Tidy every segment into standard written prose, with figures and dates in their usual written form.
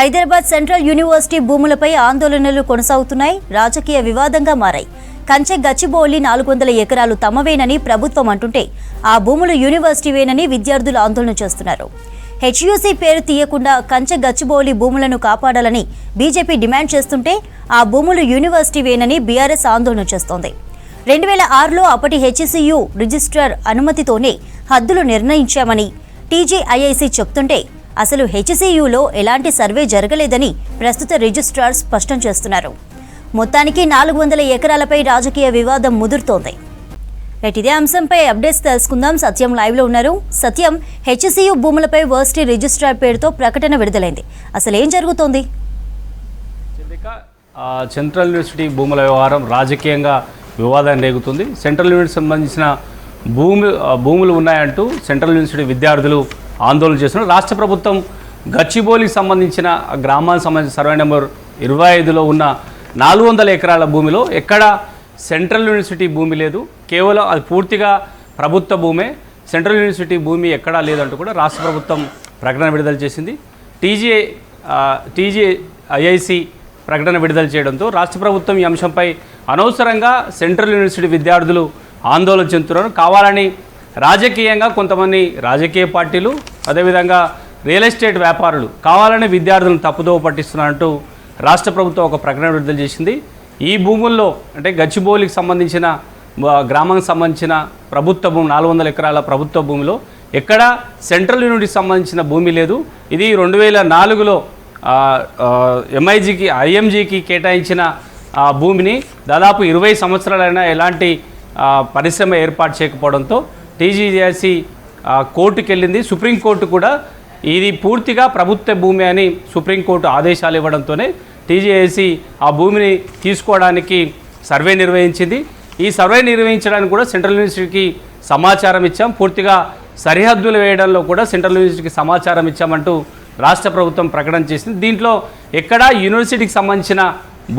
Hyderabad central university భూములపై ఆందోళనలు కొనసాగుతున్నాయి. రాజకీయ వివాదంగా మారాయి. కంచె గచ్చిబౌలి 400 ఎకరాలు తమవేనని ప్రభుత్వం అంటుంటే ఆ భూములు యూనివర్సిటీవేనని విద్యార్థులు ఆందోళన చేస్తున్నారు. హెచ్యూసీ పేరు తీయకుండా కంచె గచ్చిబౌలి భూములను కాపాడాలని బీజేపీ డిమాండ్ చేస్తుంటే ఆ భూములు యూనివర్సిటీవేనని బీఆర్ఎస్ ఆందోళన చేస్తోంది. 2006లో అప్పటి హెచ్సియు రిజిస్ట్రార్ అనుమతితోనే హద్దులు నిర్ణయించామని టీజీఐఐసీ చెప్తుంటే అసలు హెచ్సియులో ఎలాంటి సర్వే జరగలేదని ప్రస్తుత రిజిస్ట్రార్ స్పష్టం చేస్తున్నారు. మొత్తానికి 400 ఎకరాలపై రాజకీయ వివాదం ముదురుతోంది. ఇదే అంశంపై అప్డేట్స్ తెలుసుకుందాం. సత్యం లైవ్ లో ఉన్నారు. సత్యం, హెచ్సియు భూములపై వర్సిటీ రిజిస్ట్రార్ పేరుతో ప్రకటన విడుదలైంది. అసలు ఏం జరుగుతోంది? సెంట్రల్ యూనివర్సిటీ భూముల వ్యవహారం రాజకీయంగా వివాదాన్ని రేగుతుంది. సెంట్రల్ యూనివర్సిటీ సంబంధించిన భూములు ఉన్నాయంటూ సెంట్రల్ యూనివర్సిటీ విద్యార్థులు ఆందోళన చేస్తున్నారు. రాష్ట్ర ప్రభుత్వం గచ్చిబౌలికి సంబంధించిన గ్రామానికి సంబంధించిన సర్వే నెంబర్ 25లో ఉన్న 400 ఎకరాల భూమిలో ఎక్కడ సెంట్రల్ యూనివర్సిటీ భూమి లేదు, కేవలం అది పూర్తిగా ప్రభుత్వ భూమే, సెంట్రల్ యూనివర్సిటీ భూమి ఎక్కడా లేదంటూ కూడా రాష్ట్ర ప్రభుత్వం ప్రకటన విడుదల చేసింది. టీజీఐఐసి ప్రకటన విడుదల చేయడంతో రాష్ట్ర ప్రభుత్వం ఈ అంశంపై అనవసరంగా సెంట్రల్ యూనివర్సిటీ విద్యార్థులు ఆందోళన చెందుతున్నారు. కావాలని రాజకీయంగా కొంతమంది రాజకీయ పార్టీలు, అదేవిధంగా రియల్ ఎస్టేట్ వ్యాపారులు కావాలని విద్యార్థులను తప్పుదోవ పట్టిస్తున్నారంటూ రాష్ట్ర ప్రభుత్వం ఒక ప్రకటన విడుదల చేసింది. ఈ భూముల్లో అంటే గచ్చిబౌలికి సంబంధించిన గ్రామానికి సంబంధించిన ప్రభుత్వ భూమి 400 ఎకరాల ప్రభుత్వ భూమిలో ఎక్కడ సెంట్రల్ యూనివర్సిటీకి సంబంధించిన భూమి లేదు. ఇది 2004లో ఐఎంజీకి కేటాయించిన భూమిని దాదాపు 20 సంవత్సరాలైనా ఎలాంటి పరిశ్రమ ఏర్పాటు చేయకపోవడంతో టీజీఐసి కోర్టుకు వెళ్ళింది. సుప్రీంకోర్టు కూడా ఇది పూర్తిగా ప్రభుత్వ భూమి అని సుప్రీంకోర్టు ఆదేశాలు ఇవ్వడంతోనే టీజీఐసి ఆ భూమిని తీసుకోవడానికి సర్వే నిర్వహించింది. ఈ సర్వే నిర్వహించడానికి కూడా సెంట్రల్ యూనివర్సిటీకి సమాచారం ఇచ్చాం, పూర్తిగా సరిహద్దులు వేయడంలో కూడా సెంట్రల్ యూనివర్సిటీకి సమాచారం ఇచ్చామంటూ రాష్ట్ర ప్రభుత్వం ప్రకటన చేసింది. దీంట్లో ఎక్కడా యూనివర్సిటీకి సంబంధించిన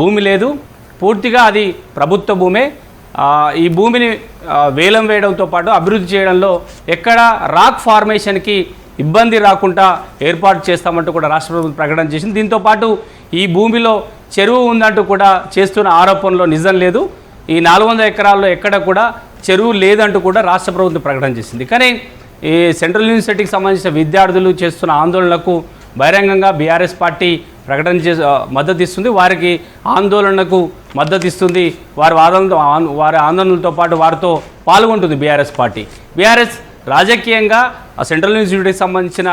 భూమి లేదు, పూర్తిగా అది ప్రభుత్వ భూమే. ఈ భూమిని వేలం వేయడంతో పాటు అభివృద్ధి చేయడంలో ఎక్కడ రాక్ ఫార్మేషన్కి ఇబ్బంది రాకుండా ఏర్పాటు చేస్తామంటూ కూడా రాష్ట్ర ప్రభుత్వం ప్రకటన చేసింది. దీంతోపాటు ఈ భూమిలో చెరువు ఉందంటూ కూడా చేస్తున్న ఆరోపణలో నిజం లేదు. ఈ 400 ఎకరాల్లో ఎక్కడ కూడా చెరువు లేదంటూ కూడా రాష్ట్ర ప్రభుత్వం ప్రకటన చేసింది. కానీ ఈ సెంట్రల్ యూనివర్సిటీకి సంబంధించిన విద్యార్థులు చేస్తున్న ఆందోళనలకు బహిరంగంగా బీఆర్ఎస్ పార్టీ ప్రకటన మద్దతు ఇస్తుంది. వారికి ఆందోళనకు మద్దతు ఇస్తుంది. వారి ఆందోళనలతో పాటు వారితో పాల్గొంటుంది బీఆర్ఎస్ పార్టీ. బీఆర్ఎస్ రాజకీయంగా ఆ సెంట్రల్ యూనివర్సిటీకి సంబంధించిన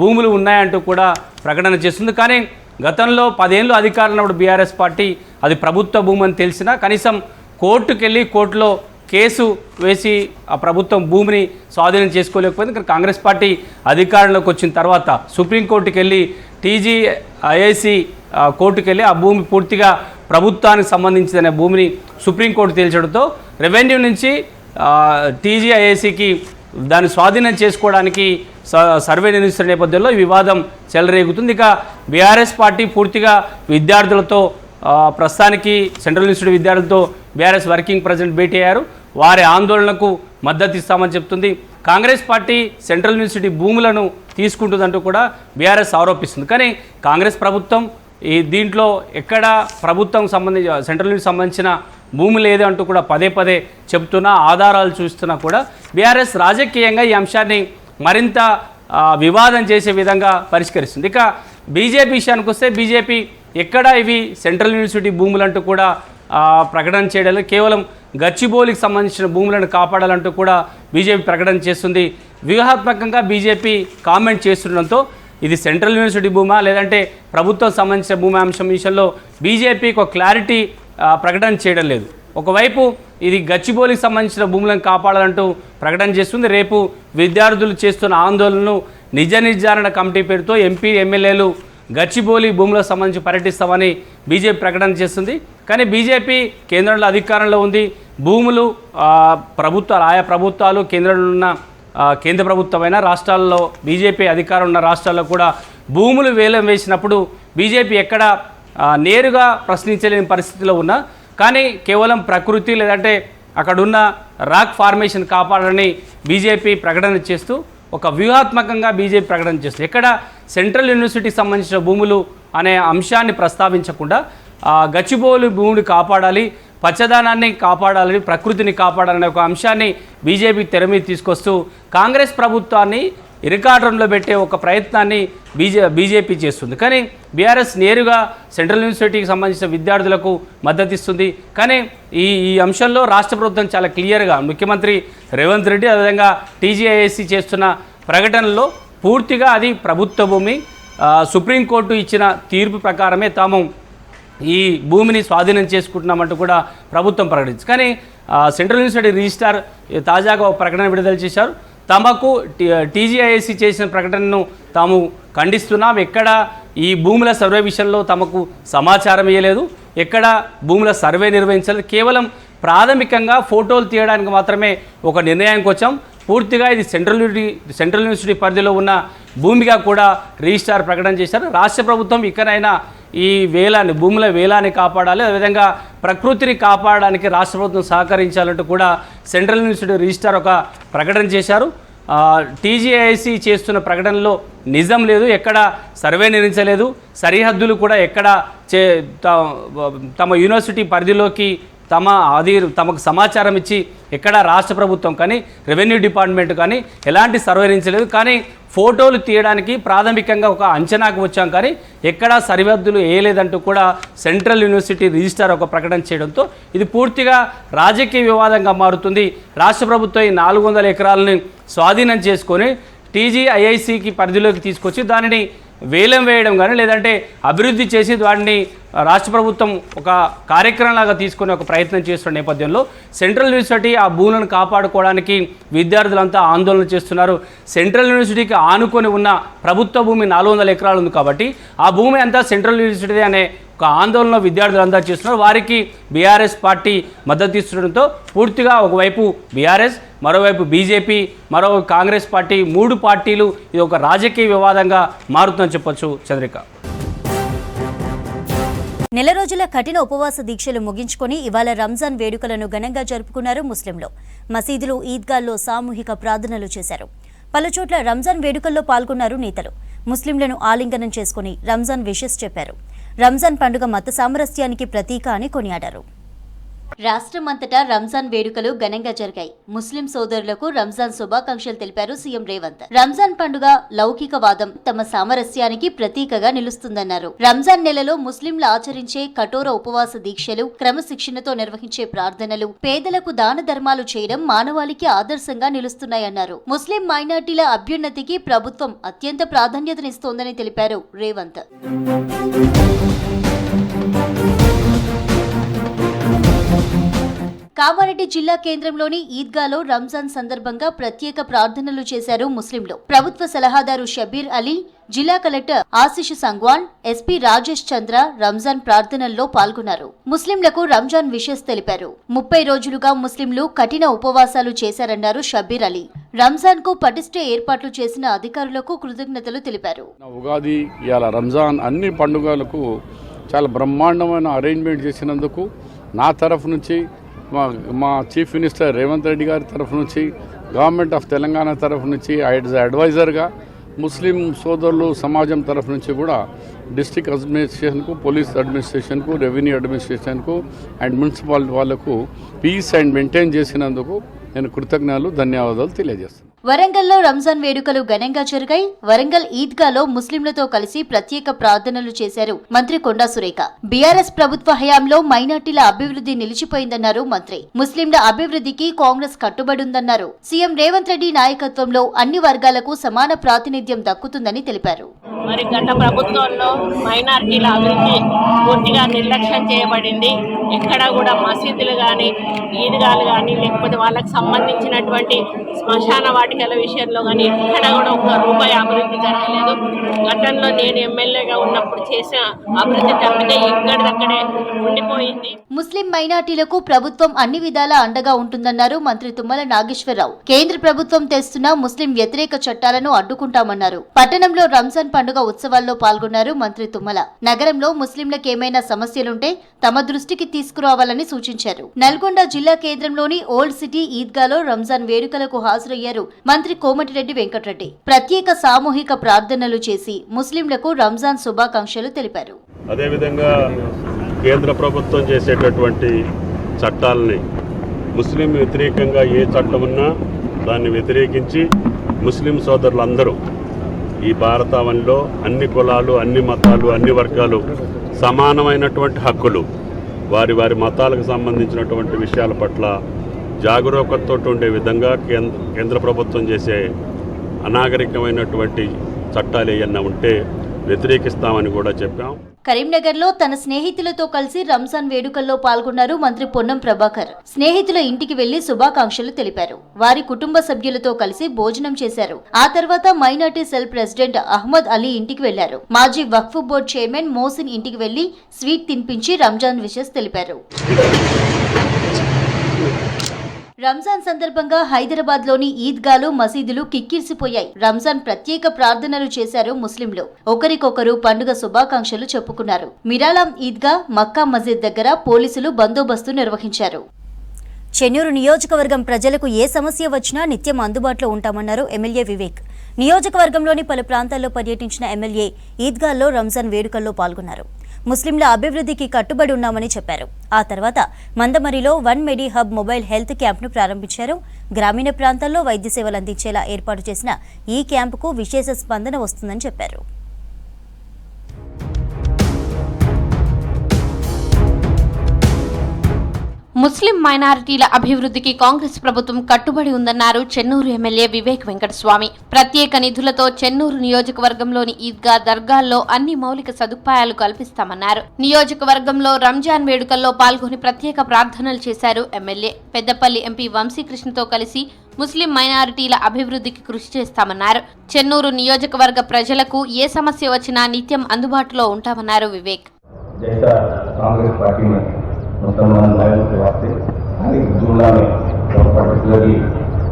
భూములు ఉన్నాయంటూ కూడా ప్రకటన చేస్తుంది. కానీ గతంలో 10 ఏళ్ళు అధికారంలో బీఆర్ఎస్ పార్టీ అది ప్రభుత్వ భూమి అని తెలిసినా కనీసం కోర్టుకెళ్ళి కోర్టులో కేసు వేసి ఆ ప్రభుత్వం భూమిని స్వాధీనం చేసుకోలేకపోయింది. కానీ కాంగ్రెస్ పార్టీ అధికారంలోకి వచ్చిన తర్వాత సుప్రీంకోర్టుకి వెళ్ళి టీజీఐఐసి కోర్టుకు వెళ్ళి ఆ భూమి పూర్తిగా ప్రభుత్వానికి సంబంధించిన భూమిని సుప్రీంకోర్టు తేల్చడంతో రెవెన్యూ నుంచి టీజీఐఐసికి దాన్ని స్వాధీనం చేసుకోవడానికి సర్వే నిర్వహిస్తున్న నేపథ్యంలో ఈ వివాదం చెలరేగుతుంది. ఇక బీఆర్ఎస్ పార్టీ పూర్తిగా విద్యార్థులతో ప్రస్తుతానికి సెంట్రల్ యూనివర్సిటీ విద్యార్థులతో బీఆర్ఎస్ వర్కింగ్ ప్రెసిడెంట్ భేటీ అయ్యారు. వారి ఆందోళనకు మద్దతు ఇస్తామని చెప్తుంది. కాంగ్రెస్ పార్టీ సెంట్రల్ యూనివర్సిటీ భూములను తీసుకుంటుందంటూ కూడా బీఆర్ఎస్ ఆరోపిస్తుంది. కానీ కాంగ్రెస్ ప్రభుత్వం దీంట్లో ఎక్కడ ప్రభుత్వం సెంట్రల్ యూనివర్సిటీ సంబంధించిన భూమి లేదు అంటూ కూడా పదే చెప్తున్నా, ఆధారాలు చూస్తున్నా కూడా బీఆర్ఎస్ రాజకీయంగా ఈ అంశాన్ని మరింత వివాదం చేసే విధంగా పరిష్కరిస్తుంది. ఇక బీజేపీ విషయానికి వస్తే బీజేపీ ఎక్కడ ఇవి సెంట్రల్ యూనివర్సిటీ భూములంటూ కూడా ప్రకటన చేయడం, కేవలం గచ్చిబౌలికి సంబంధించిన భూములను కాపాడాలంటూ కూడా బీజేపీ ప్రకటన చేస్తుంది. వ్యూహాత్మకంగా బీజేపీ కామెంట్ చేస్తుండడంతో ఇది సెంట్రల్ యూనివర్సిటీ భూమా లేదంటే ప్రభుత్వం సంబంధించిన భూమి అంశం విషయంలో బీజేపీకి ఒక క్లారిటీ ప్రకటన చేయడం లేదు. ఒకవైపు ఇది గచ్చిబౌలికి సంబంధించిన భూములను కాపాడాలంటూ ప్రకటన చేస్తుంది. రేపు విద్యార్థులు చేస్తున్న ఆందోళనను నిజ నిర్ధారణ కమిటీ పేరుతో ఎంపీ ఎమ్మెల్యేలు గచ్చిబౌలి భూములకు సంబంధించి పర్యటిస్తామని బీజేపీ ప్రకటన చేస్తుంది. కానీ బీజేపీ కేంద్రంలో అధికారంలో ఉంది. భూములు ఆయా ప్రభుత్వాలు కేంద్రంలో ఉన్న కేంద్ర ప్రభుత్వమైన రాష్ట్రాల్లో బీజేపీ అధికారం ఉన్న రాష్ట్రాల్లో కూడా భూములు వేలం వేసినప్పుడు బీజేపీ ఎక్కడ నేరుగా ప్రశ్నించలేని పరిస్థితిలో ఉన్నా కానీ కేవలం ప్రకృతి లేదంటే అక్కడున్న రాక్ ఫార్మేషన్ కాపాడాలని బీజేపీ ప్రకటన చేస్తూ ఒక వ్యూహాత్మకంగా బీజేపీ ప్రకటన చేస్తుంది. ఎక్కడ సెంట్రల్ యూనివర్సిటీకి సంబంధించిన భూములు అనే అంశాన్ని ప్రస్తావించకుండా గచ్చిబౌలి భూమిని కాపాడాలి, పచ్చదనాన్ని కాపాడాలని, ప్రకృతిని కాపాడాలనే ఒక అంశాన్ని బీజేపీ తెర మీద తీసుకొస్తూ కాంగ్రెస్ ప్రభుత్వాన్ని ఇరకాటంలో పెట్టే ఒక ప్రయత్నాన్ని బీజేపీ చేస్తుంది. కానీ బీఆర్ఎస్ నేరుగా సెంట్రల్ యూనివర్సిటీకి సంబంధించిన విద్యార్థులకు మద్దతు ఇస్తుంది. కానీ ఈ అంశంలో రాష్ట్ర ప్రభుత్వం చాలా క్లియర్గా ముఖ్యమంత్రి రేవంత్ రెడ్డి అదేవిధంగా టీజీఐఎస్సీ చేస్తున్న ప్రకటనలో పూర్తిగా అది ప్రభుత్వ భూమి, సుప్రీంకోర్టు ఇచ్చిన తీర్పు ప్రకారమే తాము ఈ భూమిని స్వాధీనం చేసుకుంటున్నామంటూ కూడా ప్రభుత్వం ప్రకటించింది. కానీ సెంట్రల్ యూనివర్సిటీ రిజిస్ట్రార్ తాజాగా ఒక ప్రకటన విడుదల చేశారు. తమకు టీజీఐఎస్సీ చేసిన ప్రకటనను తాము ఖండిస్తున్నాం, ఎక్కడ ఈ భూముల సర్వే విషయంలో తమకు సమాచారం ఇవ్వలేదు, ఎక్కడ భూముల సర్వే నిర్వహించలేదు, కేవలం ప్రాథమికంగా ఫోటోలు తీయడానికి మాత్రమే ఒక నిర్ణయానికి వచ్చాం, పూర్తిగా ఇది సెంట్రల్ యూనివర్సిటీ పరిధిలో ఉన్న భూమిగా కూడా రిజిస్ట్రార్ ప్రకటన చేశారు. రాష్ట్ర ప్రభుత్వం ఇకనైనా ఈ భూముల వేలాన్ని కాపాడాలి, అదేవిధంగా ప్రకృతిని కాపాడడానికి రాష్ట్ర ప్రభుత్వం సహకరించాలంటూ కూడా సెంట్రల్ యూనివర్సిటీ రిజిస్ట్రార్ ఒక ప్రకటన చేశారు. టీజీఐఎస్సీ చేస్తున్న ప్రకటనలో నిజం లేదు, ఎక్కడ సర్వే నిర్మించలేదు, సరిహద్దులు కూడా ఎక్కడ తమ యూనివర్సిటీ పరిధిలోకి తమకు సమాచారం ఇచ్చి ఎక్కడ రాష్ట్ర ప్రభుత్వం కానీ రెవెన్యూ డిపార్ట్మెంట్ కానీ ఎలాంటి సర్వేరించలేదు. కానీ ఫోటోలు తీయడానికి ప్రాథమికంగా ఒక అంచనాకు వచ్చాం, కానీ ఎక్కడా సరిహద్దులు వేయలేదంటూ కూడా సెంట్రల్ యూనివర్సిటీ రిజిస్ట్రార్ ఒక ప్రకటన చేయడంతో ఇది పూర్తిగా రాజకీయ వివాదంగా మారుతుంది. రాష్ట్ర ప్రభుత్వం ఈ 400 ఎకరాలని స్వాధీనం చేసుకొని టీజీఐఐసీకి పరిధిలోకి తీసుకొచ్చి దానిని వేలం వేయడం కానీ లేదంటే అభివృద్ధి చేసి వాటిని రాష్ట్ర ప్రభుత్వం ఒక కార్యక్రమంలాగా తీసుకునే ఒక ప్రయత్నం చేస్తున్న నేపథ్యంలో సెంట్రల్ యూనివర్సిటీ ఆ భూములను కాపాడుకోవడానికి విద్యార్థులంతా ఆందోళన చేస్తున్నారు. సెంట్రల్ యూనివర్సిటీకి ఆనుకొని ఉన్న ప్రభుత్వ భూమి 400 ఎకరాలు ఉంది కాబట్టి ఆ భూమి అంతా సెంట్రల్ యూనివర్సిటీ అనే ఒక ఆందోళన విద్యార్థులంతా చేస్తున్నారు. వారికి బీఆర్ఎస్ పార్టీ మద్దతు ఇస్తుండడంతో పూర్తిగా ఒకవైపు బీఆర్ఎస్, మరోవైపు బీజేపీ, మరోవైపు కాంగ్రెస్ పార్టీ, 3 పార్టీలు ఇది ఒక రాజకీయ వివాదంగా మారుతుందని చెప్పొచ్చు. చంద్రిక, నెల రోజుల కఠిన ఉపవాస దీక్షలు ముగించుకొని ఇవాళ రంజాన్ వేడుకలను ఘనంగా జరుపుకున్నారు ముస్లింలు. మసీదులు, ఈద్గాల్లో సామూహిక ప్రార్థనలు చేశారు. పలుచోట్ల రంజాన్ వేడుకల్లో పాల్గొన్నారు నేతలు. ముస్లింలను ఆలింగనం చేసుకుని రంజాన్ విషెస్ చెప్పారు. రంజాన్ పండుగ మత సామరస్యానికి ప్రతీక అని కొనియాడారు. రాష్ట్రమంతటా రంజాన్ వేడుకలు ఘనంగా జరిగాయి. ముస్లిం సోదరులకు రంజాన్ శుభాకాంక్షలు తెలిపారు సీఎం రేవంత్. రంజాన్ పండుగ లౌకికవాదం తమ సామరస్యానికి ప్రతీకగా నిలుస్తుందన్నారు. రంజాన్ నెలలో ముస్లింలు ఆచరించే కఠోర ఉపవాస దీక్షలు, క్రమశిక్షణతో నిర్వహించే ప్రార్థనలు, పేదలకు దాన ధర్మాలు చేయడం మానవాళికి ఆదర్శంగా నిలుస్తున్నాయన్నారు. ముస్లిం మైనార్టీల అభ్యున్నతికి ప్రభుత్వం అత్యంత ప్రాధాన్యతనిస్తోందని తెలిపారు రేవంత్. కామారెడ్డి జిల్లా కేంద్రంలోని ఈద్గాలో రంజాన్ సందర్భంగా ప్రత్యేక ప్రార్థనలు చేశారు ముస్లింలు. ప్రభుత్వ సలహాదారు షబీర్ అలీ, జిల్లా కలెక్టర్ ఆశిష్ సంగ్వాన్, ఎస్పీ రాజేష్ చంద్ర రంజాన్ ప్రార్థనల్లో పాల్గొన్నారు. ముస్లింలకు రంజాన్ విషెస్ తెలిపారు. 30 రోజులుగా ముస్లింలు కఠిన ఉపవాసాలు చేశారన్నారు షబీర్ అలీ. రంజాన్ కు పటిష్ట ఏర్పాట్లు చేసిన అధికారులకు కృతజ్ఞతలు తెలిపారు. ఉగాది, ఇవాళ రంజాన్ అన్ని పండుగలకు చాలా బ్రహ్మాండమైన అరేంజ్మెంట్ చేసినందుకు నా తరఫు నుంచి, మా చీఫ్ మినిస్టర్ రేవంత్ రెడ్డి గారి తరఫు నుంచి, గవర్నమెంట్ ఆఫ్ తెలంగాణ తరఫు నుంచి, అడ్వైజర్గా ముస్లిం సోదరులు సమాజం తరఫు నుంచి కూడా డిస్ట్రిక్ట్ అడ్మినిస్ట్రేషన్కు, పోలీస్ అడ్మినిస్ట్రేషన్కు, రెవెన్యూ అడ్మినిస్ట్రేషన్కు అండ్ మున్సిపాలిటీ వాళ్లకు పీస్ అండ్ మెయింటైన్ చేసినందుకు నేను కృతజ్ఞతలు, ధన్యవాదాలు తెలియజేస్తాను. వరంగల్లో రంజాన్ వేడుకలు ఘనంగా జరిగాయి. వరంగల్ ఈద్గాలో ముస్లింలతో కలిసి ప్రత్యేక ప్రార్థనలు చేశారు మంత్రి కొండా సురేఖ. బీఆర్ఎస్ ప్రభుత్వ హయాంలో మైనార్టీల అభివృద్ధి నిలిచిపోయిందన్నారు మంత్రి. ముస్లింల అభివృద్ధికి కాంగ్రెస్ కట్టుబడి ఉందన్నారు. సీఎం రేవంత్ రెడ్డి నాయకత్వంలో అన్ని వర్గాలకు సమాన ప్రాతినిధ్యం దక్కుతుందని తెలిపారు. మరి గత ప్రభుత్వంలో మైనార్టీల అభివృద్ధి పూర్తిగా నిర్లక్ష్యం చేయబడింది. ఎక్కడ కూడా మసీదులు కానీ, ఈద్గాలు కానీ, లేకపోతే వాళ్ళకి సంబంధించినటువంటి శ్మశాన వాటికల విషయంలో కానీ ఎక్కడ కూడా ఒక్క రూపాయి అభివృద్ధి జరగలేదు. గతంలో నేను ఎమ్మెల్యేగా ఉన్నప్పుడు చేసిన అభివృద్ధి తప్పితే ఎక్కడిదక్కడే ఉండిపోయింది. ముస్లిం మైనార్టీలకు ప్రభుత్వం అన్ని విధాలా అండగా ఉంటుందన్నారు మంత్రి తుమ్మల నాగేశ్వరరావు. కేంద్ర ప్రభుత్వం తెస్తున్న ముస్లిం వ్యతిరేక చట్టాలను అడ్డుకుంటామన్నారు. పట్టణంలో రంజాన్ పండుగ ఉత్సవాల్లో పాల్గొన్నారు మంత్రి తుమ్మల. నగరంలో ముస్లింలకు ఏమైనా సమస్యలుంటే తమ దృష్టికి తీసుకురావాలని సూచించారు. నల్గొండ జిల్లా కేంద్రంలోని ఓల్డ్ సిటీ ఈద్గాలో రంజాన్ వేడుకలకు హాజరయ్యారు మంత్రి కోమటిరెడ్డి వెంకటరెడ్డి ప్రత్యేక సామూహిక ప్రార్థనలు చేసి ముస్లింలకు రంజాన్ శుభాకాంక్షలు తెలిపారు. అదేవిధంగా కేంద్ర ప్రభుత్వం చేసేటటువంటి చట్టాలని ముస్లిం వ్యతిరేకంగా ఏ చట్టం ఉన్నా దాన్ని వ్యతిరేకించి ముస్లిం సోదరులందరూ ఈ భారతావనిలో అన్ని కులాలు, అన్ని మతాలు, అన్ని వర్గాలు సమానమైనటువంటి హక్కులు, వారి వారి మతాలకు సంబంధించినటువంటి విషయాల పట్ల జాగరూకతతో ఉండే విధంగా కేంద్ర ప్రభుత్వం చేసే అనాగరికమైనటువంటి చట్టాలు ఏమన్నా ఉంటే వ్యతిరేకిస్తామని కూడా చెప్పాం. కరీంనగర్లో తన స్నేహితులతో కలిసి రంజాన్ వేడుకల్లో పాల్గొన్నారు మంత్రి పొన్నం ప్రభాకర్. స్నేహితుల ఇంటికి వెళ్లి శుభాకాంక్షలు తెలిపారు. వారి కుటుంబ సభ్యులతో కలిసి భోజనం చేశారు. ఆ తర్వాత minority cell president Ahmed Ali ఇంటికి వెళ్లారు. మాజీ వక్ఫ్ బోర్డు చైర్మన్ మోసిన్ ఇంటికి వెళ్లి స్వీట్ తినిపించి రంజాన్ విషెస్ తెలిపారు. రంజాన్ సందర్భంగా హైదరాబాద్ లోని ఈద్గాలు, మసీదులు కిక్కిరిసిపోయాయి. రంజాన్ ప్రత్యేక ప్రార్థనలు చేశారు ముస్లింలు. ఒకరికొకరు పండుగ శుభాకాంక్షలు చెప్పుకున్నారు. మిరాలాం ఈద్గా, మక్కా మసీద్ దగ్గర పోలీసులు బందోబస్తు నిర్వహించారు. చెన్నూరు నియోజకవర్గం ప్రజలకు ఏ సమస్య వచ్చినా నిత్యం అందుబాటులో ఉంటామన్నారు ఎమ్మెల్యే వివేక్. నియోజకవర్గంలోని పలు ప్రాంతాల్లో పర్యటించిన ఎమ్మెల్యే ఈద్గాల్లో రంజాన్ వేడుకల్లో పాల్గొన్నారు. ముస్లింల అభివృద్ధికి కట్టుబడి ఉన్నామని చెప్పారు. ఆ తర్వాత మందమరిలో 1 మెడి హబ్ మొబైల్ హెల్త్ క్యాంప్ను ప్రారంభించారు. గ్రామీణ ప్రాంతాల్లో వైద్య సేవలు అందించేలా ఏర్పాటు చేసిన ఈ క్యాంపుకు విశేష స్పందన వస్తుందని చెప్పారు. ముస్లిం మైనారిటీల అభివృద్ధికి కాంగ్రెస్ ప్రభుత్వం కట్టుబడి ఉందన్నారు చెన్నూరు ఎమ్మెల్యే వివేక్ వెంకటస్వామి. ప్రత్యేక నిధులతో చెన్నూరు నియోజకవర్గంలోని ఈద్గా, దర్గాల్లో అన్ని మౌలిక సదుపాయాలు కల్పిస్తామన్నారు. నియోజకవర్గంలో రంజాన్ వేడుకల్లో పాల్గొని ప్రత్యేక ప్రార్థనలు చేశారు ఎమ్మెల్యే. పెద్దపల్లి ఎంపీ వంశీకృష్ణతో కలిసి ముస్లిం మైనారిటీల అభివృద్ధికి కృషి చేస్తామన్నారు. చెన్నూరు నియోజకవర్గ ప్రజలకు ఏ సమస్య వచ్చినా నిత్యం అందుబాటులో ఉంటామన్నారు వివేక్. मुसलमान भाइयों के वास्ते हर एक जुमला में और पर्टिकुलरली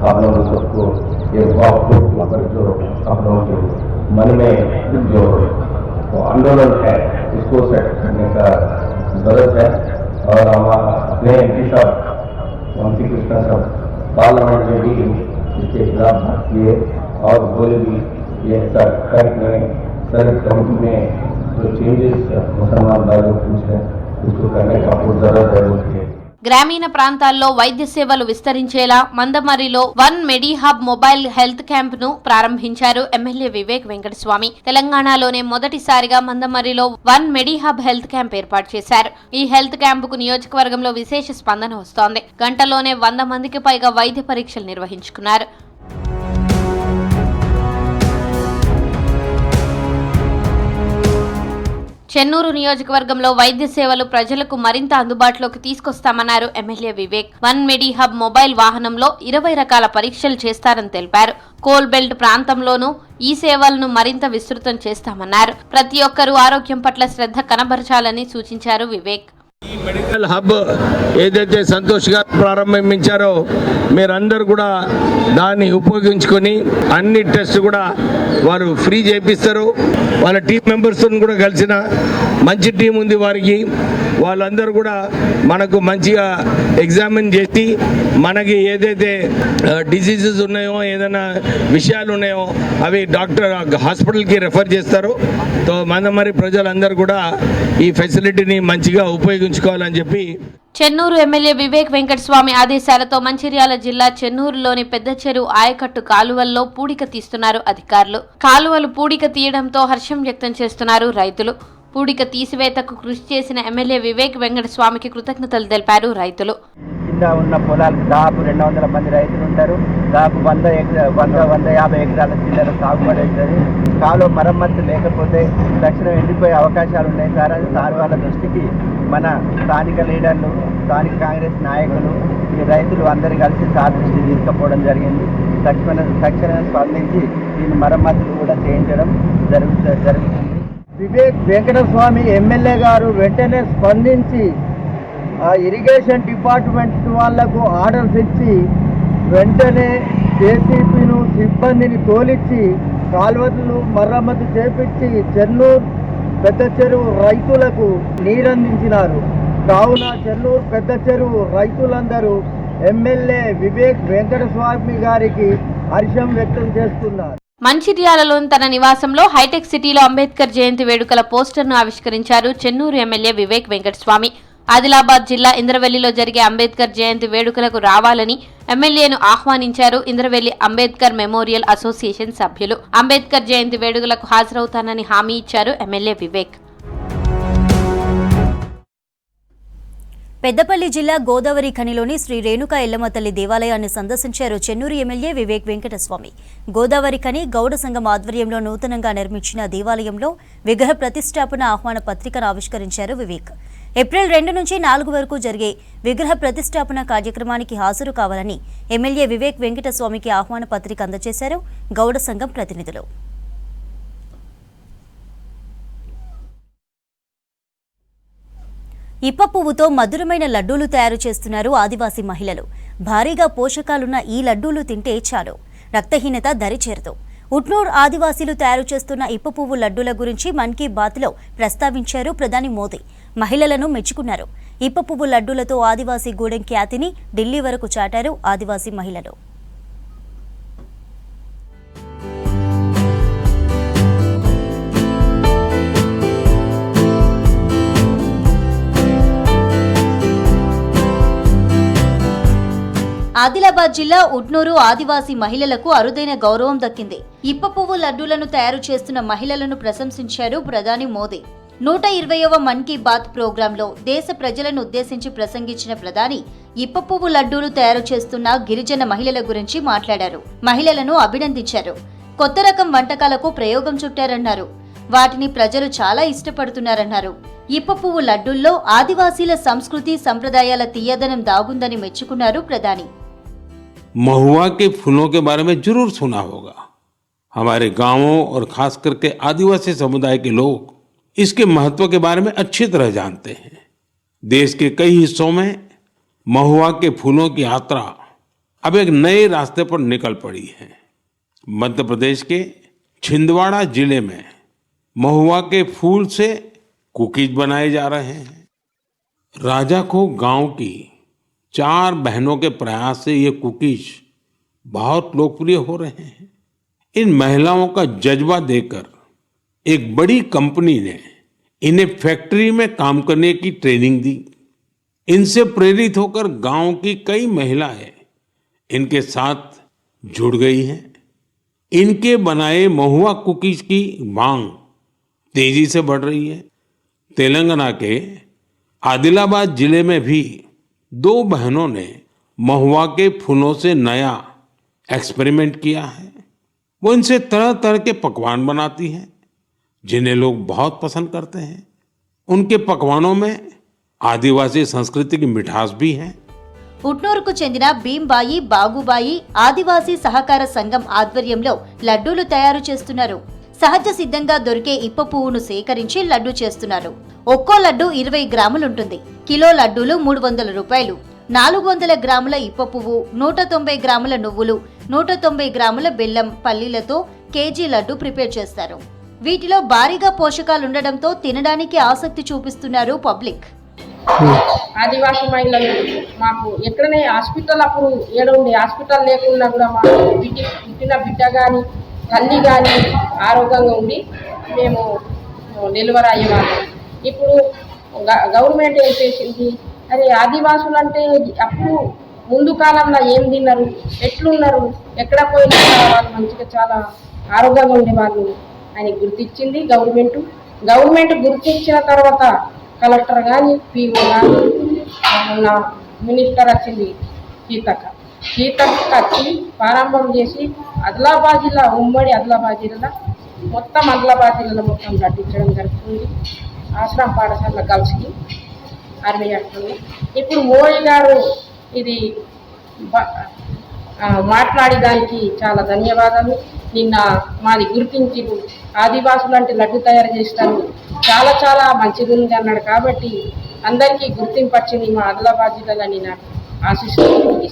आप लोगों सबको ये वक्त के ऊपर जो आप लोगों के मन में जो आंदोलन है इसको सेट करने का जरूरत है. और हम अपने एमपी साहब वंशीकृष्ण साहब पार्लियामेंट में भी इसके खिलाफ बात किए और बोले भी ये सरकार में सर कमिटी में जो चेंजेस मुसलमान भाइयों को पूछ रहे हैं గ్రామీణ ప్రాంతాల్లో వైద్య సేవలు విస్తరించేలా మందమరిలో 1 మెడి హబ్ మొబైల్ హెల్త్ క్యాంప్ ను ప్రారంభించారు ఎమ్మెల్యే వివేక్ వెంకటస్వామి. తెలంగాణలోనే మొదటిసారిగా మందమరిలో 1 మెడి హబ్ హెల్త్ క్యాంప్ ఏర్పాటు చేశారు. ఈ హెల్త్ క్యాంపుకు నియోజకవర్గంలో విశేష స్పందన వస్తోంది. గంటలోనే 100 మందికి పైగా వైద్య పరీక్షలు నిర్వహించుకున్నారు. చెన్నూరు నియోజకవర్గంలో వైద్య సేవలు ప్రజలకు మరింత అందుబాటులోకి తీసుకొస్తామన్నారు ఎమ్మెల్యే వివేక్. 1 మెడి హబ్ మొబైల్ వాహనంలో 20 రకాల పరీక్షలు చేస్తారని తెలిపారు. కోల్ బెల్ట్ ప్రాంతంలోనూ ఈ సేవలను మరింత విస్తృతం చేస్తామన్నారు. ప్రతి ఒక్కరూ ఆరోగ్యం పట్ల శ్రద్ధ కనబరచాలని సూచించారు వివేక్. ఈ మెడికల్ హబ్ ఏదైతే సంతోష్ గారు ప్రారంభించారో మీరందరూ కూడా దాన్ని ఉపయోగించుకొని అన్ని టెస్ట్ కూడా వారు ఫ్రీ చేపిస్తారు. వాళ్ళ టీం మెంబర్స్ కూడా కలిసిన మంచి టీం ఉంది వారికి. వాళ్ళందరూ కూడా మనకు మంచిగా ఎగ్జామిన్ చేసి మనకి ఏదైతే డిసీజెస్ ఉన్నాయో, ఏదైనా విషయాలు ఉన్నాయో అవి డాక్టర్ హాస్పిటల్కి రెఫర్ చేస్తారు. తో మందమరి ప్రజలందరూ కూడా ఈ ఫెసిలిటీని మంచిగా ఉపయోగించుకోవాలని చెప్పి చెన్నూరు ఎమ్మెల్యే వివేక్ వెంకటస్వామి ఆదేశాలతో మంచిర్యాల జిల్లా చెన్నూరులోని పెద్ద చెరువు ఆయకట్టు కాలువల్లో పూడిక తీస్తున్నారు అధికారులు. కాలువలు పూడిక తీయడంతో హర్షం వ్యక్తం చేస్తున్నారు రైతులు. పూడిక తీసివేతకు కృషి చేసిన ఎమ్మెల్యే వివేక్ వెంకటస్వామికి కృతజ్ఞతలు తెలిపారు రైతులు. కింద ఉన్న పొలాలకు దాదాపు 200 మంది రైతులు ఉంటారు. దాదాపు 150 ఎకరాల చిల్లర సాగుబడి అవుతుంది. కాలువ మరమ్మత్తు లేకపోతే తక్షణం ఎండిపోయే అవకాశాలు ఉన్నాయి సార్. అది సార్ వాళ్ళ దృష్టికి మన స్థానిక లీడర్లు, స్థానిక కాంగ్రెస్ నాయకులు, ఈ రైతులు అందరూ కలిసి సార్ దృష్టి తీసుకుపోవడం జరిగింది. తక్షణం స్పందించి దీని మరమ్మతులు కూడా చేయించడం జరుగుతుంది. వివేక్ వెంకటస్వామి ఎమ్మెల్యే గారు వెంటనే స్పందించి ఆ ఇరిగేషన్ డిపార్ట్మెంట్ వాళ్లకు ఆర్డర్స్ ఇచ్చి వెంటనే జేసీపీను సిబ్బందిని తోలిచ్చి కాలువలు మరమ్మతు చేపించి చెన్నూరు పెద్ద చెరువు రైతులకు నీరందించినారు. కావున చెన్నూరు పెద్ద చెరువు రైతులందరూ ఎమ్మెల్యే వివేక్ వెంకటస్వామి గారికి హర్షం వ్యక్తం చేస్తున్నారు. మంచిర్యాలలోని తన నివాసంలో హైటెక్ సిటీలో అంబేద్కర్ జయంతి వేడుకల పోస్టర్ను ఆవిష్కరించారు చెన్నూరు ఎమ్మెల్యే వివేక్ వెంకటస్వామి. ఆదిలాబాద్ జిల్లా ఇంద్రవెల్లిలో జరిగే అంబేద్కర్ జయంతి వేడుకలకు రావాలని ఎమ్మెల్యేను ఆహ్వానించారు ఇంద్రవెల్లి అంబేద్కర్ మెమోరియల్ అసోసియేషన్ సభ్యులు. అంబేద్కర్ జయంతి వేడుకలకు హాజరవుతానని హామీ ఇచ్చారు ఎమ్మెల్యే వివేక్. పెద్దపల్లి జిల్లా గోదావరి ఖనిలోని శ్రీ రేణుకా ఎల్లమ్మ తల్లి దేవాలయాన్ని సందర్శించారు చెన్నూరు ఎమ్మెల్యే వివేక్ వెంకటస్వామి. గోదావరి ఖని గౌడ సంఘం ఆధ్వర్యంలో నూతనంగా నిర్మించిన దేవాలయంలో విగ్రహ ప్రతిష్టాపన ఆహ్వాన పత్రికను ఆవిష్కరించారు వివేక్. ఏప్రిల్ 2 నుంచి 4 వరకు జరిగే విగ్రహ ప్రతిష్టాపన కార్యక్రమానికి హాజరు కావాలని ఎమ్మెల్యే వివేక్ వెంకటస్వామికి ఆహ్వాన పత్రిక అందజేశారు గౌడ సంఘం ప్రతినిధులు. ఇప్ప పువ్వుతో మధురమైన లడ్డూలు తయారు చేస్తున్నారు ఆదివాసీ మహిళలు. భారీగా పోషకాలున్న ఈ లడ్డూలు తింటే చాలు, రక్తహీనత దరిచేరదు. ఉట్నూర్ ఆదివాసీలు తయారు చేస్తున్న ఇప్ప పువ్వు లడ్డూల గురించి మన్ కీ బాత్లో ప్రస్తావించారు ప్రధాని మోదీ. మహిళలను మెచ్చుకున్నారు. ఇప్ప పువ్వు లడ్డూలతో ఆదివాసీ గూడెం ఖ్యాతిని ఢిల్లీ వరకు చాటారు ఆదివాసీ మహిళలు. ఆదిలాబాద్ జిల్లా ఉట్నూరు ఆదివాసీ మహిళలకు అరుదైన గౌరవం దక్కింది. ఇప్ప పువ్వు లడ్డూలను తయారు చేస్తున్న మహిళలను ప్రశంసించారు ప్రధాని మోదీ. 120వ మన్ కీ బాత్ ప్రోగ్రాంలో దేశ ప్రజలను ఉద్దేశించి ప్రసంగించిన ప్రధాని ఇప్ప పువ్వు లడ్డూలు తయారు చేస్తున్న గిరిజన మహిళల గురించి మాట్లాడారు. మహిళలను అభినందించారు. కొత్త రకం వంటకాలకు ప్రయోగం చుట్టారన్నారు. వాటిని ప్రజలు చాలా ఇష్టపడుతున్నారన్నారు. ఇప్ప పువ్వు లడ్డూల్లో ఆదివాసీల సంస్కృతి సంప్రదాయాల తీయదనం దాగుందని మెచ్చుకున్నారు ప్రధాని. महुआ के फूलों के बारे में जरूर सुना होगा. हमारे गांवों और खास करके आदिवासी समुदाय के लोग इसके महत्व के बारे में अच्छी तरह जानते हैं. देश के कई हिस्सों में महुआ के फूलों की यात्रा अब एक नए रास्ते पर निकल पड़ी है. मध्य प्रदेश के छिंदवाड़ा जिले में महुआ के फूल से कुकीज बनाए जा रहे हैं. राजाखो गांव की 4 बहनों के प्रयास से ये कुकीज बहुत लोकप्रिय हो रहे हैं. इन महिलाओं का जज्बा देकर एक बड़ी कंपनी ने इन्हें फैक्ट्री में काम करने की ट्रेनिंग दी. इनसे प्रेरित होकर गांव की कई महिलाएं इनके साथ जुड़ गई हैं. इनके बनाए महुआ कुकीज की मांग तेजी से बढ़ रही है. तेलंगाना के आदिलाबाद जिले में भी 2 बहनों ने महुआ के फूलों से नया एक्सपेरिमेंट किया है. वो इनसे तरह तरह के पकवान बनाती हैं जिन्हें लोग बहुत पसंद करते हैं. उनके पकवानों में आदिवासी संस्कृति की मिठास भी है. ఉట్నూరుకు చెందిన భీంబాయి బాగుబాయి ఆదివాసీ సహకార సంఘం ఆధ్వర్యంలో లడ్డూలు తయారు చేస్తున్నారు. సహజ సిద్ధంగా దొరికే ఇప్ప పువ్వును సేకరించి లడ్డూ చేస్తున్నారు. ఒక్కో లడ్డు 20 గ్రాములుంటుంది. కిలో లడ్డూలు 300 రూపాయలు. 400 గ్రాముల ఇప్ప పువ్వు, 190 గ్రాముల నువ్వులు, 190 గ్రాముల బెల్లం, పల్లీలతో కేజీ లడ్డు ప్రిపేర్ చేస్తారు. వీటిలో భారీగా పోషకాలుండడంతో తినడానికి ఆసక్తి చూపిస్తున్నారు పబ్లిక్. ఆదివాసీ మహిళలు మాకు ఎక్కడనే హాస్పిటల్ అప్పుడు ఏడుండే హాస్పిటల్ లేకుండా కూడా మాకు పుట్టిన బిడ్డ కానీ తల్లి కానీ ఆరోగ్యంగా ఉండి మేము డెలివరీ అయ్యేవాళ్ళం. ఇప్పుడు గవర్నమెంట్ ఏం చేసింది, అరే ఆదివాసులు అంటే అప్పుడు ముందు కాలంలో ఏం తిన్నారు, ఎట్లున్నారు, ఎక్కడ పోయినా వాళ్ళు మంచిగా చాలా ఆరోగ్యంగా ఉండేవాళ్ళు అని గుర్తించింది గవర్నమెంట్ గుర్తించిన తర్వాత కలెక్టర్ కానీ పిఓ కానీ ఉన్న మినిస్టర్ వచ్చింది సీతక్క వచ్చి ప్రారంభం చేసి ఆదిలాబాద్ జిల్లా ఉమ్మడి ఆదిలాబాద్ జిల్లా మొత్తం నటించడం జరుగుతుంది. ఆశ్రమ పాఠశాల కలిసి ఆర్మీ చేస్తుంది. ఇప్పుడు మోడీ గారు ఇది మాట్లాడడానికి చాలా ధన్యవాదాలు. నిన్న మాది గుర్తించి ఆదివాసులు అంటే లడ్డు తయారు చేస్తారు, చాలా చాలా మంచిది ఉంది అన్నాడు. కాబట్టి అందరికీ గుర్తింపు వచ్చింది మా ఆదిలాబాద్ జిల్లాలో. నేను ఆశిస్తున్నాను.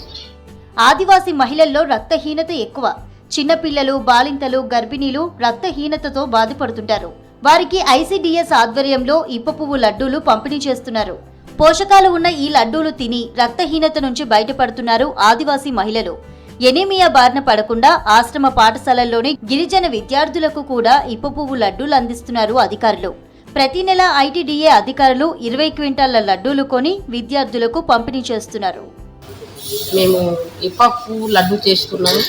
ఆదివాసీ మహిళల్లో రక్తహీనత ఎక్కువ. చిన్నపిల్లలు, బాలింతలు, గర్భిణీలు రక్తహీనతతో బాధపడుతుంటారు. వారికి ఐసిడిఎస్ ఆధ్వర్యంలో ఇప్ప పువ్వు లడ్డూలు పంపిణీ చేస్తున్నారు. పోషకాలు ఉన్న ఈ లడ్డూలు తిని రక్తహీనత నుంచి బయటపడుతున్నారు ఆదివాసీ మహిళలు. ఎనీమియా బారిన పడకుండా ఆశ్రమ పాఠశాలల్లోని గిరిజన విద్యార్థులకు కూడా ఇప్ప పువ్వు లడ్డూలు అందిస్తున్నారు అధికారులు. ప్రతి నెల ఐటీడీఏ అధికారులు 20 క్వింటాళ్ల లడ్డూలు కొని విద్యార్థులకు పంపిణీ చేస్తున్నారు. మేము ఇప్ప పువ్వు లడ్డు చేస్తున్నాము.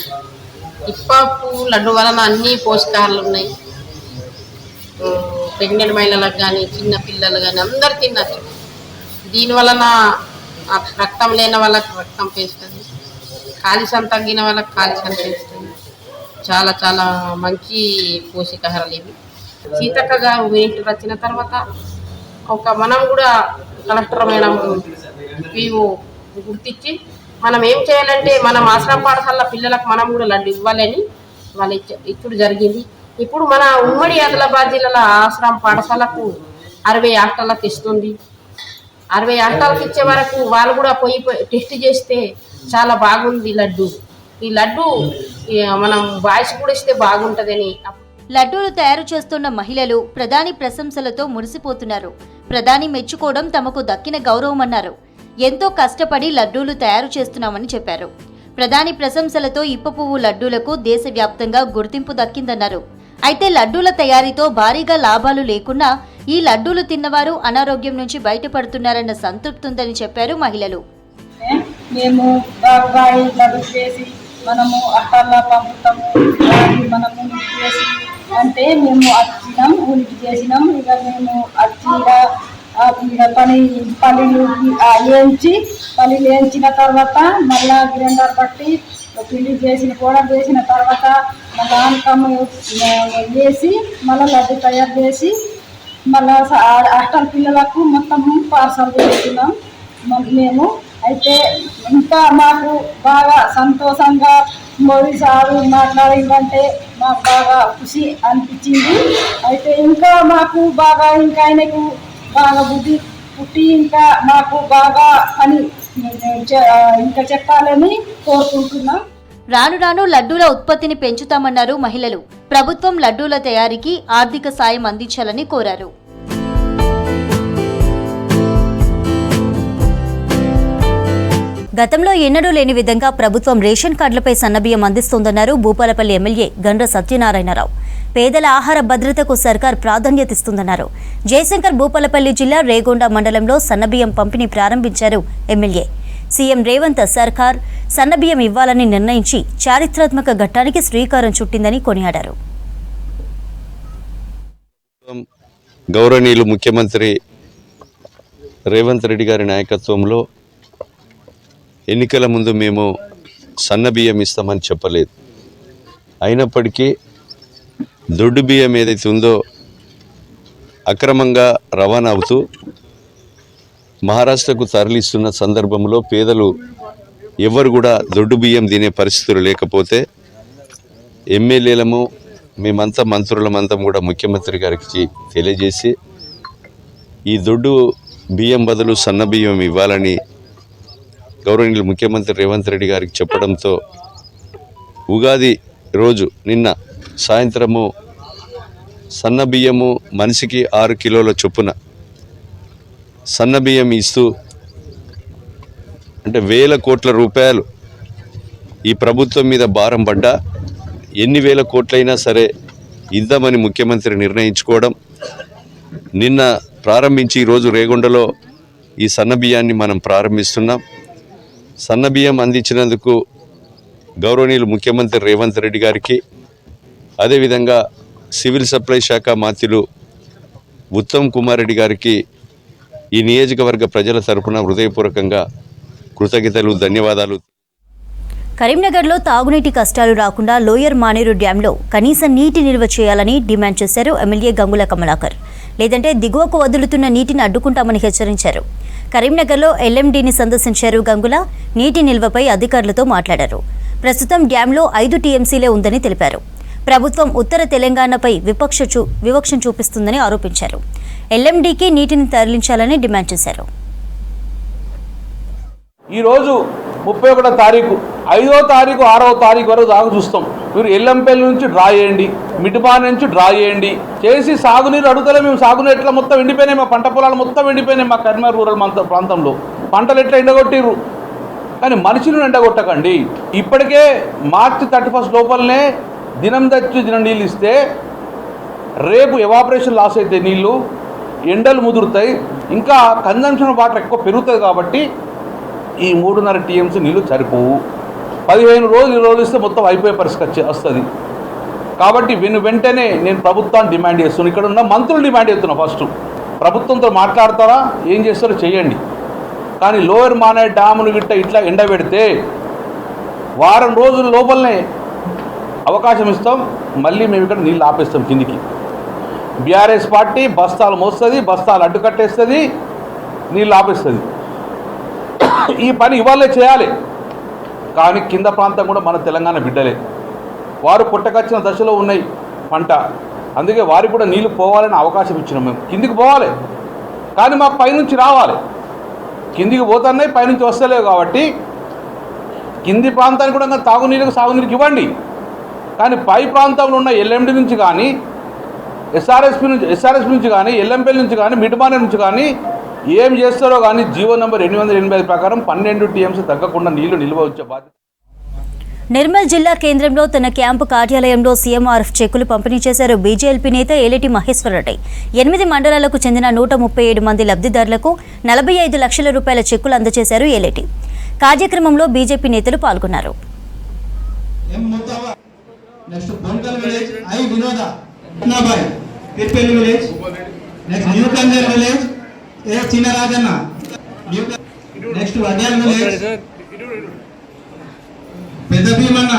ఇప్ప పువ్వు లడ్డు వలన అన్ని పోషకాలు ఉన్నాయి. ప్రెగ్నెంట్ మహిళలకు కానీ చిన్న పిల్లలు కానీ అందరు తినచ్చు. దీనివలన రక్తం లేని వాళ్ళకి రక్తం పెంచుతుంది, కాలుష్యం తగ్గిన వాళ్ళకి కాలుష్యం పెంచుతుంది. చాలా చాలా మంచి పోషకాహారాలు ఇవి. సీతక్క గారు ఇంటికి వచ్చిన తర్వాత మనం కూడా కలెక్టర్ మేడం పీఓ గుర్తించి మనం ఏం చేయాలంటే మనం ఆశ్రమ పాఠశాల పిల్లలకు మనం కూడా లడ్డు ఇవ్వాలని వాళ్ళు ఇచ్చుడు జరిగింది. ఇప్పుడు మన ఉమ్మడి ఆదిలాబాద్ జిల్లాల ఆశ్రమ పాఠశాలకు 60 హాస్టళ్ళకి ఇస్తుంది. 60 హాస్టళ్ళకి ఇచ్చే వరకు వాళ్ళు కూడా పోయి టెస్ట్ చేస్తే చాలా బాగుంది లడ్డు. ఈ లడ్డు మనం బాయ్స్ కూడా ఇస్తే బాగుంటుందని. లడ్డూలు తయారు చేస్తున్న మహిళలు ప్రధాని ప్రశంసలతో మురిసిపోతున్నారు. ప్రధాని మెచ్చుకోవడం తమకు దక్కిన గౌరవమన్నారు. ఎంతో కష్టపడి లడ్డూలు తయారు చేస్తున్నామని చెప్పారు. ప్రధాని ప్రశంసలతో ఇప్ప పువ్వు లడ్డూలకు దేశవ్యాప్తంగా గుర్తింపు దక్కిందన్నారు. అయితే లడ్డూల తయారీతో భారీగా లాభాలు లేకున్నా ఈ లడ్డూలు తిన్నవారు అనారోగ్యం నుంచి బయటపడుతున్నారన్న సంతృప్తి ఉందని చెప్పారు మహిళలు. మేము బాగా లడ్డు చేసి మనము అట్టల్లా పంపుతాము, మనము చేసి అంటే మేము వచ్చినాం ఊరికి చేసినాం. ఇక మేము పల్లీలు వేయించిన తర్వాత మళ్ళా గ్రైండర్ పట్టి పిండి చేసిన పౌడర్ చేసిన తర్వాత మళ్ళీ ఆనకమ్మ వేసి మళ్ళీ లడ్డు తయారు చేసి మళ్ళీ హాస్టల్ పిల్లలకు మొత్తం పార్సల్ చేస్తున్నాం మేము. అయితే ఇంకా మాకు బాగా సంతోషంగా మోడీ సారు మాట్లాడిందంటే మాకు బాగా ఖుషి అనిపించింది. అయితే ఇంకా మాకు బాగా ఇంకా ఆయనకు బాగా బుద్ధి పుట్టి ఇంకా మాకు బాగా పని ఇంకా చెప్పాలని కోరుకుంటున్నాం. రాను రాను లడ్డూల ఉత్పత్తిని పెంచుతామన్నారు మహిళలు. ప్రభుత్వం లడ్డూల తయారీకి ఆర్థిక సాయం అందించాలని కోరారు. గతంలో ఎన్నడూ లేని విధంగా ప్రభుత్వం రేషన్ కార్డులపై సన్నబియ్యం అందిస్తోందన్నారు భూపాలపల్లి ఎమ్మెల్యే గండ్ర సత్యనారాయణరావు. పేదల ఆహార భద్రతకు సర్కార్ ప్రాధాన్యత ఇస్తుందన్నారు. జయశంకర్ భూపాలపల్లి జిల్లా రేగొండ మండలంలో సన్నబియ్యం పంపిణీ ప్రారంభించారు ఎమ్మెల్యే. సీఎం రేవంత్ సర్కార్ సన్నబియ్యం ఇవ్వాలని నిర్ణయించి చారిత్రాత్మక ఘట్టానికి శ్రీకారం చుట్టిందని కొనియాడారు. గౌరవనీయులు ముఖ్యమంత్రి రేవంత్ రెడ్డి గారి నాయకత్వంలో ఎన్నికల ముందు మేము సన్నబియ్యం ఇస్తామని చెప్పలేదు. అయినప్పటికీ దొడ్డు బియ్యం ఏదైతే ఉందో అక్రమంగా రవాణా అవుతూ మహారాష్ట్రకు తరలిస్తున్న సందర్భంలో పేదలు ఎవరు కూడా దొడ్డు బియ్యం తినే పరిస్థితులు లేకపోతే ఎమ్మెల్యేలము మేమంతా మంత్రులమంతా కూడా ముఖ్యమంత్రి గారికి తెలియజేసి ఈ దొడ్డు బియ్యం బదులు సన్న బియ్యం ఇవ్వాలని గౌరవనీయులు ముఖ్యమంత్రి రేవంత్ రెడ్డి గారికి చెప్పడంతో ఉగాది రోజు నిన్న సాయంత్రము సన్న బియ్యము మనిషికి 6 కిలోల చొప్పున సన్న బియ్యం ఇస్తూ అంటే వేల కోట్ల రూపాయలు ఈ ప్రభుత్వం మీద భారం పడ్డా ఎన్ని వేల కోట్లైనా సరే ఇద్దామని ముఖ్యమంత్రి నిర్ణయించుకోవడం, నిన్న ప్రారంభించి ఈరోజు రేగొండలో ఈ సన్న బియ్యాన్ని మనం ప్రారంభిస్తున్నాం. సన్న బియ్యం అందించినందుకు గౌరవనీయులు ముఖ్యమంత్రి రేవంత్ రెడ్డి గారికి, అదేవిధంగా సివిల్ సప్లై శాఖ మంత్రులు ఉత్తమ్ కుమార్ రెడ్డి గారికి ఈ నియోజకవర్గ ప్రజల తరపున హృదయపూర్వకంగా కృతజ్ఞతలు, ధన్యవాదాలు. కరీంనగర్లో తాగునీటి కష్టాలు రాకుండా లోయర్ మానేరు డ్యాంలో కనీస నీటి నిల్వ చేయాలని డిమాండ్ చేశారు ఎమ్మెల్యే గంగుల కమలాకర్. లేదంటే దిగువకు వదులుతున్న నీటిని అడ్డుకుంటామని హెచ్చరించారు. కరీంనగర్లో ఎల్ఎండీని సందర్శించారు గంగుల. నీటి నిల్వపై అధికారులతో మాట్లాడారు. ప్రస్తుతం డ్యాంలో 5 టీఎంసీలే ఉందని తెలిపారు. ప్రభుత్వం ఉత్తర తెలంగాణపై వివక్ష చూపిస్తుందని ఆరోపించారు. ఎల్ఎండీకి నీటిని తరలించాలని డిమాండ్ చేశారు. ఈరోజు 31వ తారీఖు, 5వ తారీఖు, 6వ తారీఖు వరకు దాకా చూస్తాం. మీరు ఎల్లంపల్లి నుంచి డ్రా చేయండి, మిటిపాన్ నుంచి డ్రా చేయండి చేసి సాగునీరు అడుగుతలే. మేము సాగునీరు ఎట్లా మొత్తం ఎండిపోయినాయి, మా పంట పొలాలు మొత్తం ఎండిపోయినాయి. మా కరీంనగర్ రూరల్ ప్రాంతంలో పంటలు ఎట్లా ఎండగొట్టిర్రు. కానీ మనుషులను ఎండగొట్టకండి. ఇప్పటికే మార్చి 31 లోపలనే దినం తెచ్చి దినం నీళ్ళు ఇస్తే రేపు ఎవాపరేషన్ లాస్ అయితే నీళ్ళు ఎండలు ముదురుతాయి, ఇంకా కన్జంప్షన్ వాటర్ ఎక్కువ పెరుగుతుంది. కాబట్టి ఈ 3.5 TMC నీళ్ళు సరిపోవు. 15 రోజులు ఇస్తే మొత్తం అయిపోయే పరిస్థితి వస్తుంది. కాబట్టి వెంటనే నేను ప్రభుత్వాన్ని డిమాండ్ చేస్తున్నాను, ఇక్కడ ఉన్న మంత్రులు డిమాండ్ చేస్తున్నా. ఫస్ట్ ప్రభుత్వంతో మాట్లాడతారా, ఏం చేస్తారో చేయండి. కానీ లోయర్ మానే డ్యాములు గిట్ట ఇట్లా ఎండబెడితే వారం రోజుల లోపలనే అవకాశం ఇస్తాం, మళ్ళీ మేము ఇక్కడ నీళ్ళు ఆపేస్తాం కిందికి. బీఆర్ఎస్ పార్టీ బస్తాలు మోస్తుంది, బస్తాలు అడ్డుకట్టేస్తుంది, నీళ్ళు ఆపేస్తుంది. ఈ పని ఇవాళే చేయాలి. కానీ కింద ప్రాంతం కూడా మన తెలంగాణ బిడ్డలే, వారు పుట్టకచ్చిన దశలో ఉన్నాయి పంట. అందుకే వారికి కూడా నీళ్ళు పోవాలని అవకాశం ఇచ్చినాం. మేము కిందికి పోవాలి, కానీ మాకు పైనుంచి రావాలి. కిందికి పోతున్నాయి, పైనుంచి వస్తలేవు. కాబట్టి కింది ప్రాంతానికి కూడా సాగునీరుకి ఇవ్వండి. కానీ పై ప్రాంతంలో ఉన్న ఎల్ఎండి నుంచి కానీ ఎస్ఆర్ఎస్పి నుంచి కానీ ఎల్ఎంపల్లి నుంచి కానీ మిడ్మానే నుంచి కానీ ఏం చేస్తారో కానీ జీవో నంబర్ 885 ప్రకారం 12 TMC తగ్గకుండా నీళ్లు నిల్వ వచ్చే బాధ్యత. నిర్మల్ జిల్లా కేంద్రంలో తన క్యాంపు కార్యాలయంలో సీఎంఆర్ఎఫ్ చెక్కులు పంపిణీ చేశారు బీజేపీ నేత ఏలేటి మహేశ్వరరెడ్డి. 8 మండలాలకు చెందిన 137 మంది లబ్ధిదారులకు 45 లక్షల రూపాయల చెక్కులు అందజేశారు ఏలేటి. కార్యక్రమంలో బీజేపీ నేతలు పాల్గొన్నారు. పెద్ద భీమన్న,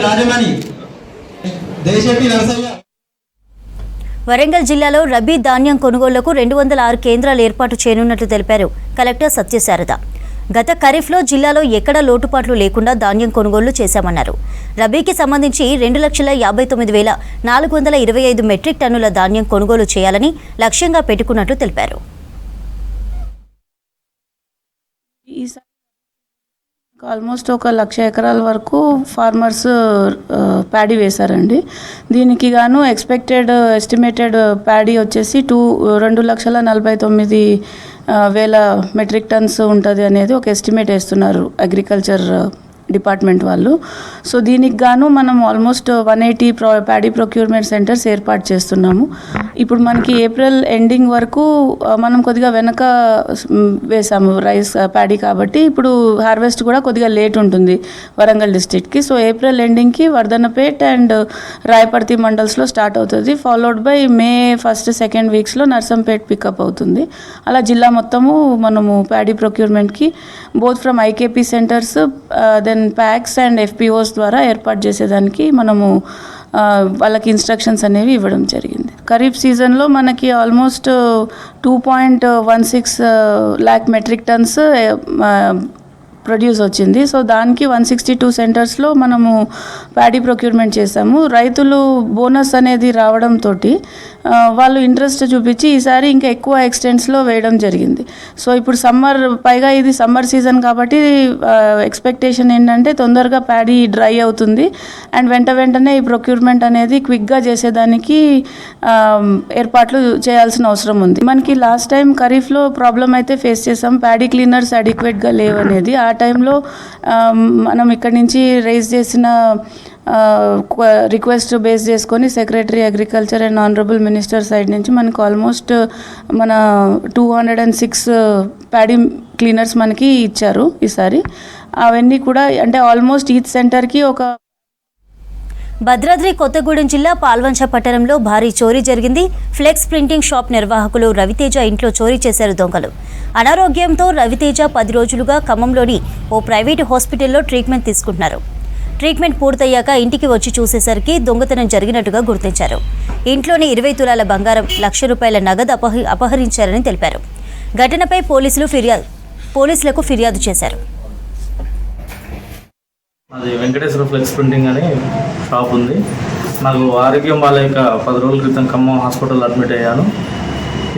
రాజమణి, దేశపి నరసయ్య. వరంగల్ జిల్లాలో రబీ ధాన్యం కొనుగోళ్లకు 206 కేంద్రాలు ఏర్పాటు చేయనున్నట్లు తెలిపారు కలెక్టర్ సత్యశారద. గత ఖరీఫ్లో జిల్లాలో ఎక్కడా లోటుపాట్లు లేకుండా ధాన్యం కొనుగోళ్లు చేశామన్నారు. రబీకి సంబంధించి 2,59,425 మెట్రిక్ టన్నుల ధాన్యం కొనుగోలు చేయాలని లక్ష్యంగా పెట్టుకున్నట్లు తెలిపారు. ఆల్మోస్ట్ 1,00,000 ఎకరాల వరకు ఫార్మర్స్ ప్యాడీ వేశారండి. దీనికి గాను ఎస్టిమేటెడ్ ప్యాడీ వచ్చేసి 2,49,000 మెట్రిక్ టన్స్ ఉంటుంది అనేది ఒక ఎస్టిమేట్ వేస్తున్నారు అగ్రికల్చర్ డిపార్ట్మెంట్ వాళ్ళు. సో దీనికి గాను మనం ఆల్మోస్ట్ 180 ప్యాడీ ప్రొక్యూర్మెంట్ సెంటర్స్ ఏర్పాటు చేస్తున్నాము. ఇప్పుడు మనకి ఏప్రిల్ ఎండింగ్ వరకు మనం కొద్దిగా వెనక వేసాము రైస్ ప్యాడీ, కాబట్టి ఇప్పుడు హార్వెస్ట్ కూడా కొద్దిగా లేట్ ఉంటుంది వరంగల్ డిస్ట్రిక్ట్కి. సో ఏప్రిల్ ఎండింగ్కి వర్ధన్నపేట్ అండ్ రాయపర్తి మండల్స్లో స్టార్ట్ అవుతుంది, followed by May 1st, 2nd వీక్స్లో నర్సంపేట్ పికప్ అవుతుంది. అలా జిల్లా మొత్తము మనము ప్యాడీ ప్రొక్యూర్మెంట్కి both from IKP centres then PACS and FPOs ద్వారా ఏర్పాటు చేసేదానికి మనము వాళ్ళకి ఇన్స్ట్రక్షన్స్ అనేవి ఇవ్వడం జరిగింది. ఖరీఫ్ సీజన్లో మనకి almost 2.16 lakh metric tons produce వచ్చింది. సో దానికి 162 సెంటర్స్లో మనము ప్యాడీ ప్రొక్యూర్మెంట్ చేసాము. రైతులు బోనస్ అనేది రావడంతో వాళ్ళు ఇంట్రెస్ట్ చూపించి ఈసారి ఇంకా ఎక్కువ ఎక్స్టెంట్స్లో వేయడం జరిగింది. సో ఇప్పుడు పైగా ఇది సమ్మర్ సీజన్ కాబట్టి ఎక్స్పెక్టేషన్ ఏంటంటే తొందరగా ప్యాడీ డ్రై అవుతుంది అండ్ వెంటనే ఈ ప్రొక్యూర్మెంట్ అనేది క్విక్గా చేసేదానికి ఏర్పాట్లు చేయాల్సిన అవసరం ఉంది. మనకి లాస్ట్ టైం ఖరీఫ్లో ప్రాబ్లం అయితే ఫేస్ చేసాం, ప్యాడీ క్లీనర్స్ అడిక్వేట్గా లేవు అనేది. ఆ టైంలో మనం ఇక్కడి నుంచి రైజ్ చేసిన రిక్వెస్ట్ బేస్ చేసుకొని secretary agriculture and honourable minister side నుంచి మనకు ఆల్మోస్ట్ మన 206 ప్యాడీ క్లీనర్స్ మనకి ఇచ్చారు ఈసారి. అవన్నీ కూడా అంటే ఆల్మోస్ట్ ఈచ్ సెంటర్కి ఒక. భద్రాద్రి కొత్తగూడెం జిల్లా పాల్వంచ పట్టణంలో భారీ చోరీ జరిగింది. ఫ్లెక్స్ ప్రింటింగ్ షాప్ నిర్వాహకులు రవితేజ ఇంట్లో చోరీ చేశారు దొంగలు. అనారోగ్యంతో రవితేజ 10 రోజులుగా ఖమ్మంలోని ఓ ప్రైవేటు హాస్పిటల్లో ట్రీట్మెంట్ తీసుకుంటున్నారు. ట్రీట్మెంట్ పూర్తయ్యాక ఇంటికి వచ్చి చూసేసరికి దొంగతనం జరిగినట్టుగా గుర్తించారు. ఇంట్లోని 20 తులాల బంగారం, ₹1,00,000 నగదు అపహరించారని తెలిపారు. ఘటనపై పోలీసులకు ఫిర్యాదు చేశారు. అది వెంకటేశ్వర ఫ్లెక్స్ ప్రింటింగ్ అని షాప్ ఉంది. నాకు ఆరోగ్యం బాలేక 10 రోజుల క్రితం ఖమ్మం హాస్పిటల్ అడ్మిట్ అయ్యాను.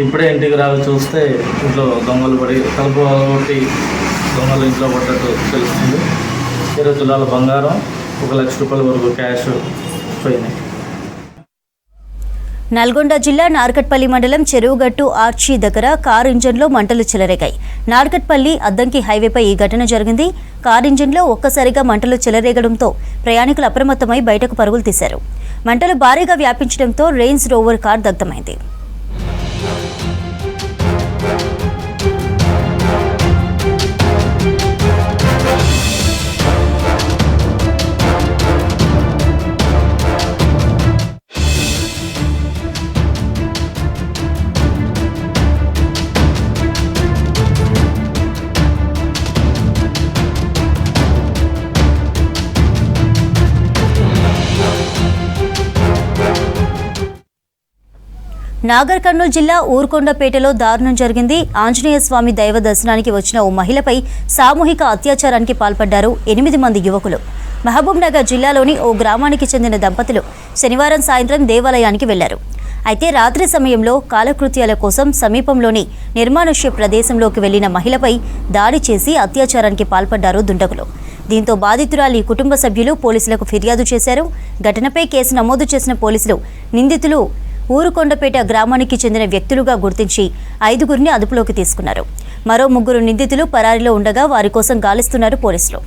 ఇప్పుడే ఇంటికి రావి చూస్తే ఇంట్లో దొంగలు పడి తలుపు కొట్టి దొంగలు ఇంట్లో పడ్డట్టు తెలుస్తుంది. 20 తులాల బంగారం, ₹1,00,000 వరకు క్యాష్ పోయినాయి. నల్గొండ జిల్లా నార్కట్పల్లి మండలం చెరువుగట్టు ఆర్చి దగ్గర కారు ఇంజన్లో మంటలు చెలరేగాయి. నార్కట్పల్లి అద్దంకి హైవేపై ఈ ఘటన జరిగింది. కారు ఇంజన్లో ఒక్కసారిగా మంటలు చెలరేగడంతో ప్రయాణికులు అప్రమత్తమై బయటకు పరుగులు తీశారు. మంటలు భారీగా వ్యాపించడంతో రేంజ్ రోవర్ కార్ దగ్ధమైంది. నాగర్ కర్నూలు జిల్లా ఊర్కొండపేటలో దారుణం జరిగింది. ఆంజనేయ స్వామి దైవ దర్శనానికి వచ్చిన ఓ మహిళపై సామూహిక అత్యాచారానికి పాల్పడ్డారు 8 మంది యువకులు. మహబూబ్ నగర్ జిల్లాలోని ఓ గ్రామానికి చెందిన దంపతులు శనివారం సాయంత్రం దేవాలయానికి వెళ్లారు. అయితే రాత్రి సమయంలో కాలకృత్యాల కోసం సమీపంలోని నిర్మానుష్య ప్రదేశంలోకి వెళ్లిన మహిళపై దాడి చేసి అత్యాచారానికి పాల్పడ్డారు దుండగులు. దీంతో బాధితురాలి కుటుంబ సభ్యులు పోలీసులకు ఫిర్యాదు చేశారు. ఘటనపై కేసు నమోదు చేసిన పోలీసులు నిందితులు ఊరుకొండపేట గ్రామానికి చెందిన వ్యక్తులుగా గుర్తించి 5గురిని అదుపులోకి తీసుకున్నారు. మరో 3 నిందితులు పరారీలో ఉండగా వారి కోసం గాలిస్తున్నారు పోలీసులు.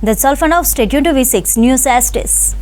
That's all for now. Stay tuned to V6 News as it is.